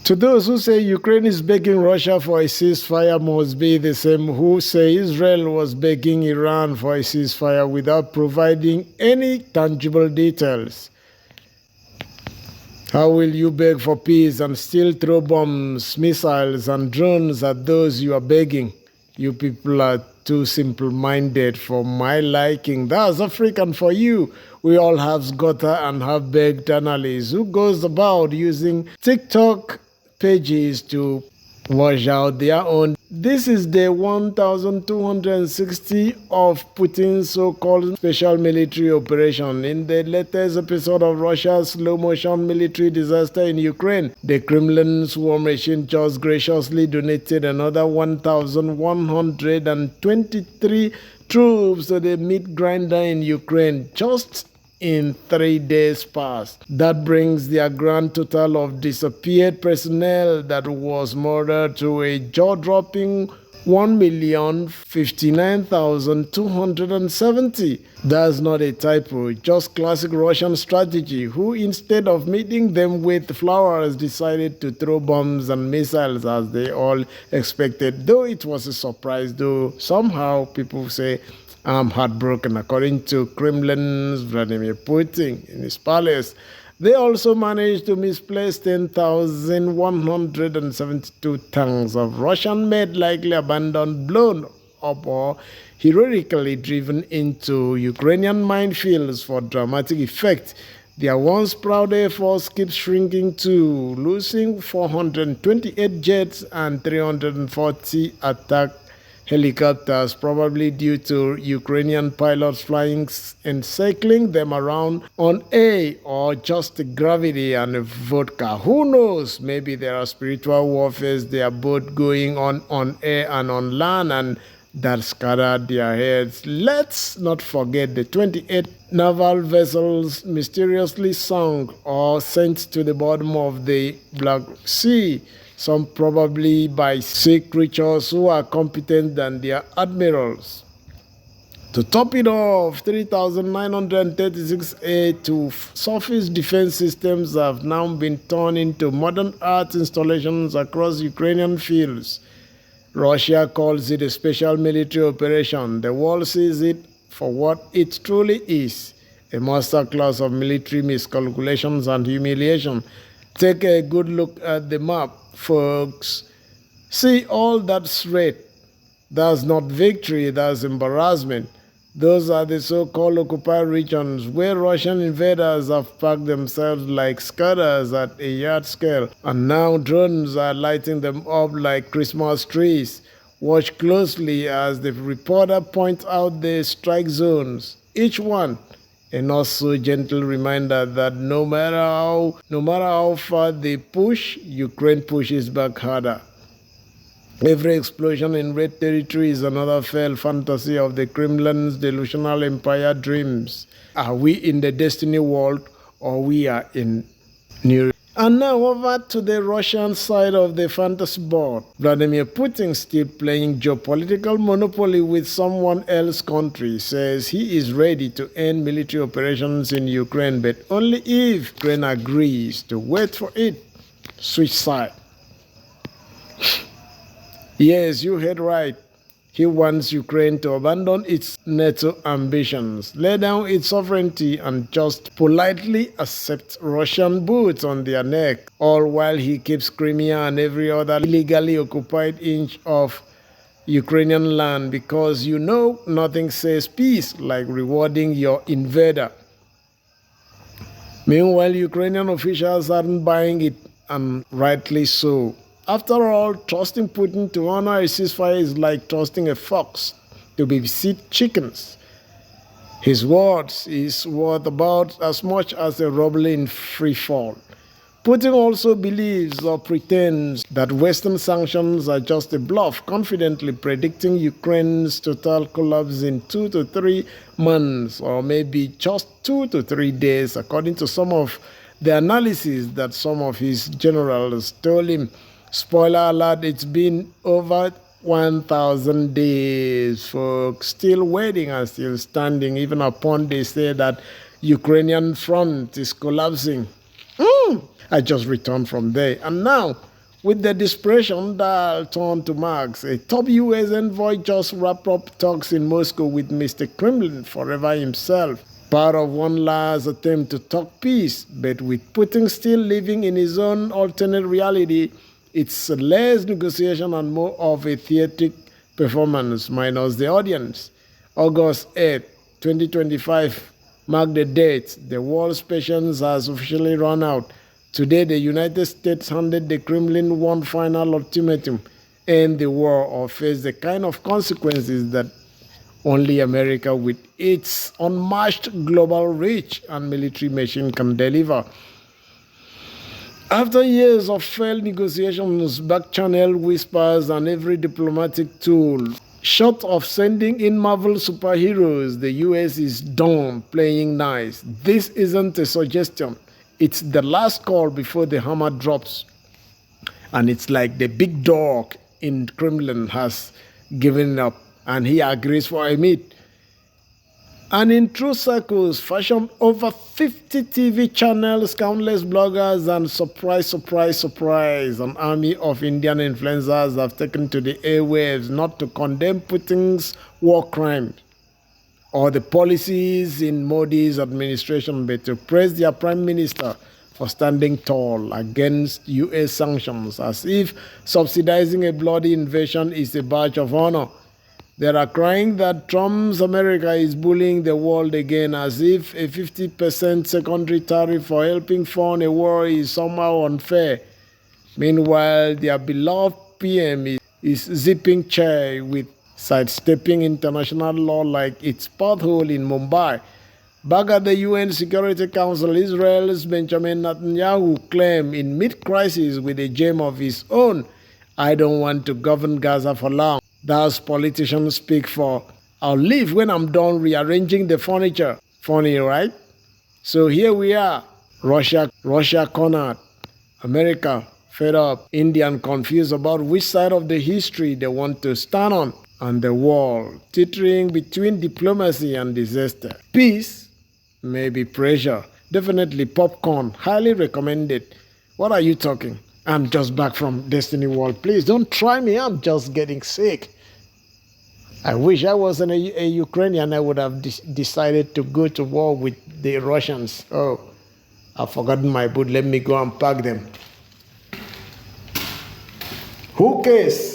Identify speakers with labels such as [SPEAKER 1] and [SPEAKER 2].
[SPEAKER 1] To those who say Ukraine is begging Russia for a ceasefire must be the same who say Israel was begging Iran for a ceasefire without providing any tangible details. How will you beg for peace and still throw bombs, missiles, and drones at those you are begging? You people are too simple-minded for my liking. That's African for you. We all have gutter and have begged analysts who goes about using TikTok pages to wash out their own. This is day 1260 of Putin's so-called special military operation. In the latest episode of Russia's slow-motion military disaster in Ukraine, the Kremlin's war machine just graciously donated another 1,123 troops to the meat grinder in Ukraine just in 3 days past. That brings their grand total of disappeared personnel that was murdered to a jaw-dropping 1,059,270. That's not a typo, just classic Russian strategy, who instead of meeting them with flowers decided to throw bombs and missiles as they all expected, though it was a surprise, though somehow people say I'm heartbroken. According to Kremlin's Vladimir Putin in his palace, they also managed to misplace 10,172 tanks of Russian-made, likely abandoned, blown up, or heroically driven into Ukrainian minefields for dramatic effect. Their once proud air force keeps shrinking too, losing 428 jets and 340 attack helicopters, probably due to Ukrainian pilots flying and cycling them around on air, or just gravity and vodka. Who knows? Maybe there are spiritual warfares they are both going on air and on land, and that scattered their heads. Let's not forget the 28 naval vessels mysteriously sunk or sent to the bottom of the Black Sea, some probably by sea creatures who are competent than their admirals. To top it off, 3,936 air to surface defense systems have now been turned into modern art installations across Ukrainian fields. Russia calls it a special military operation. The world sees it for what it truly is, a masterclass of military miscalculations and humiliation. Take a good look at the map, folks. See all that's red. That's not victory, that's embarrassment. Those are the so-called occupied regions where Russian invaders have packed themselves like scutters at a yard scale, and now drones are lighting them up like Christmas trees. Watch closely as the reporter points out the strike zones, each one a not so gentle reminder that no matter how far they push, Ukraine pushes back harder. Every explosion in red territory is another failed fantasy of the Kremlin's delusional empire dreams. Are we in the destiny world, or we are in new? And now over to the Russian side of the fantasy board. Vladimir Putin, still playing geopolitical monopoly with someone else's country, says he is ready to end military operations in Ukraine, but only if Ukraine agrees to wait for it. Switch side. Yes, you heard right. He wants Ukraine to abandon its NATO ambitions, lay down its sovereignty, and just politely accept Russian boots on their neck, all while he keeps Crimea and every other illegally occupied inch of Ukrainian land, because you know nothing says peace like rewarding your invader. Meanwhile, Ukrainian officials aren't buying it, and rightly so. After all, trusting Putin to honor a ceasefire is like trusting a fox to babysit chickens. His words is worth about as much as a ruble in free fall. Putin also believes or pretends that Western sanctions are just a bluff, confidently predicting Ukraine's total collapse in 2 to 3 months, or maybe just 2 to 3 days, according to some of the analysis that some of his generals told him. Spoiler alert, it's been over 1,000 days, folks, still waiting and still standing, even upon they say that Ukrainian front is collapsing. I just returned from there. And now, With the desperation dial turned to Marx, a top US envoy just wrapped up talks in Moscow with Mr. Kremlin forever himself. Part of one last attempt to talk peace, but with Putin still living in his own alternate reality, it's less negotiation and more of a theatric performance minus the audience. August 8, 2025 marked the date. The world's patience has officially run out. Today, the United States handed the Kremlin one final ultimatum: end the war or face the kind of consequences that only America, with its unmatched global reach and military machine, can deliver. After years of failed negotiations, back-channel whispers, and every diplomatic tool, short of sending in Marvel superheroes, the US is done playing nice. This isn't a suggestion. It's the last call before the hammer drops. And it's like the big dog in Kremlin has given up and he agrees for a meet. And in true circles, fashioned over 50 TV channels, countless bloggers, and surprise, an army of Indian influencers have taken to the airwaves not to condemn Putin's war crimes or the policies in Modi's administration, but to praise their prime minister for standing tall against US sanctions, as if subsidizing a bloody invasion is a badge of honor. They are crying that Trump's America is bullying the world again, as if a 50% secondary tariff for helping fund a war is somehow unfair. Meanwhile, their beloved PM is zipping chair with sidestepping international law like its pothole in Mumbai. Back at the UN Security Council, Israel's Benjamin Netanyahu claimed in mid-crisis with a gem of his own, "I don't want to govern Gaza for long." Thus, politicians speak for, "I'll leave when I'm done rearranging the furniture." Funny, right? So here we are. Russia cornered. America fed up. India confused about which side of the history they want to stand on. And the world teetering between diplomacy and disaster. Peace, maybe pressure, definitely popcorn, highly recommended. What are you talking? I'm just back from Destiny World. Please don't try me, I'm just getting sick. I wish I wasn't a Ukrainian. I would have decided to go to war with the Russians. Oh, I've forgotten my boot. Let me go and pack them. Who cares?